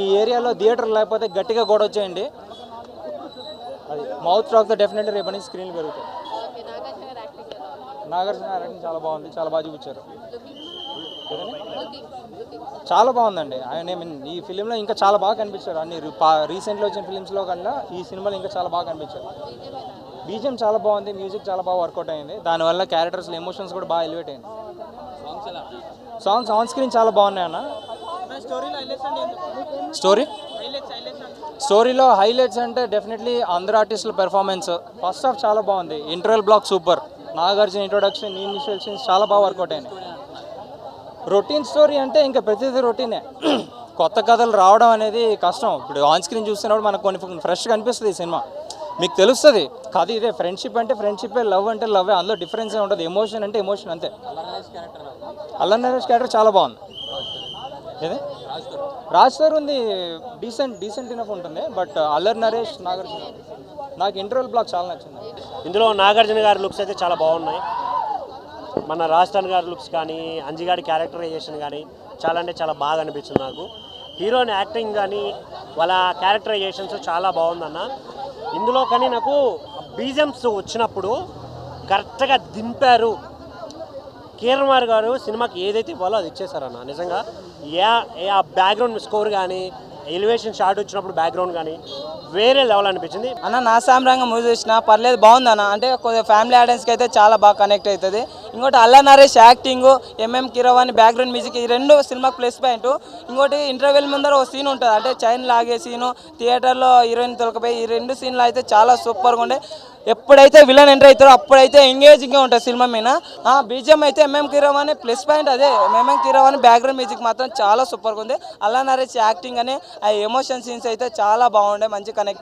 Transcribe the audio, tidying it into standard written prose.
ఈ ఏరియాలో థియేటర్ లేకపోతే గట్టిగా గోడ వచ్చేయండి. అది మౌత్ రాక్తో డెఫినెట్లీ రేపు నుంచి స్క్రీన్ పెరుగుతాయి. నాగార్జున యాక్టింగ్ చాలా బాగుంది, చాలా బాగా చూపించారు. చాలా బాగుందండి ఆయన. ఈ ఫిలింలో ఇంకా చాలా బాగా కనిపించారు. అన్ని రీసెంట్గా వచ్చిన ఫిలిమ్స్లో కన్నా ఈ సినిమాలో ఇంకా చాలా బాగా కనిపించారు. బీజిఎం చాలా బాగుంది, మ్యూజిక్ చాలా బాగా వర్కౌట్ అయింది. దానివల్ల క్యారెక్టర్స్ ఎమోషన్స్ కూడా బాగా ఎలివేట్ అయింది. సాంగ్స్ ఆన్ స్క్రీన్ చాలా బాగున్నాయి అన్న. స్టోరీలో హైలైట్స్ అంటే డెఫినెట్లీ అందరు ఆర్టిస్టుల పెర్ఫార్మెన్స్. ఫస్ట్ హాఫ్ చాలా బాగుంది, interval block super, Nagarjuna introduction, initial scenes చాలా బాగా వర్కౌట్ అయినాయి. రొటీన్ స్టోరీ అంటే ఇంకా ప్రతిదీ రొటీనే. కొత్త కథలు రావడం అనేది కష్టం. ఇప్పుడు ఆన్ స్క్రీన్ చూస్తున్నప్పుడు మనకు కొన్ని ఫ్రెష్గా అనిపిస్తుంది ఈ సినిమా. మీకు తెలుస్తుంది కథ ఇదే, ఫ్రెండ్షిప్ అంటే ఫ్రెండ్షిప్పే, లవ్ అంటే లవ్, అందులో డిఫరెన్సే ఉంటుంది. ఎమోషన్ అంటే ఎమోషన్ అంతే. అల్లరి నరేష్ క్యారెక్టర్ చాలా బాగుంది. ఏది రాజ్ సార్ ఉంది, డీసెంట్ ఇనఫ్ ఉంటుంది. బట్ అల్లరి నరేష్, నాగార్జున నాకు ఇంటర్వెల్ బ్లాక్ చాలా నచ్చింది. ఇందులో నాగార్జున గారి లుక్స్ అయితే చాలా బాగున్నాయి. మన రాజస్థాన్ గారి లుక్స్ కానీ, అంజిగాడి క్యారెక్టరైజేషన్ కానీ చాలా అంటే చాలా బాగా అనిపించింది నాకు. హీరోయిన్ యాక్టింగ్ కానీ వాళ్ళ క్యారెక్టరైజేషన్స్ చాలా బాగుందన్న. ఇందులో కానీ నాకు బీజిఎమ్స్ వచ్చినప్పుడు కరెక్ట్గా దింపారు. కేఆర్ఆర్ గారు సినిమాకి ఏదైతే ఇవ్వాలో అది ఇచ్చేసారన్న. నిజంగా ఆ బ్యాక్గ్రౌండ్ స్కోర్ కానీ, ఎలివేషన్ షాట్ వచ్చినప్పుడు బ్యాక్గ్రౌండ్ కానీ వేరే లెవెల్ అనిపించింది అన్న. నా సామ్రంగా మూవీ చూసిన పర్లేదు, బాగుంది అన్న. అంటే కొద్దిగా ఫ్యామిలీ ఆడియన్స్కి అయితే చాలా బాగా కనెక్ట్ అవుతుంది. ఇంకోటి Allari Naresh acting, Keeravani background music, ఈ రెండు సినిమాకి ప్లస్ పాయింట్. ఇంకోటి ఇంటర్వెల్ ముందర ఒక సీన్ ఉంటుంది, అంటే చైన్ లాగే సీను, థియేటర్లో హీరోయిన్ తొలకపోయి, ఈ రెండు సీన్లు అయితే చాలా సూపర్గా ఉండే. ఎప్పుడైతే విలన్ ఎంటర్ అవుతారో అప్పుడైతే ఎంగేజింగ్గా ఉంటుంది సినిమా మీద. బీజిఎం అయితే కీరవాణి ప్లస్ పాయింట్ అదే. కీరవాణి బ్యాక్గ్రౌండ్ మ్యూజిక్ మాత్రం చాలా సూపర్గా ఉంది. అల్లరి నరేష్ యాక్టింగ్ అని ఆ ఎమోషన్ సీన్స్ అయితే చాలా బాగుండే, మంచి కనెక్ట్.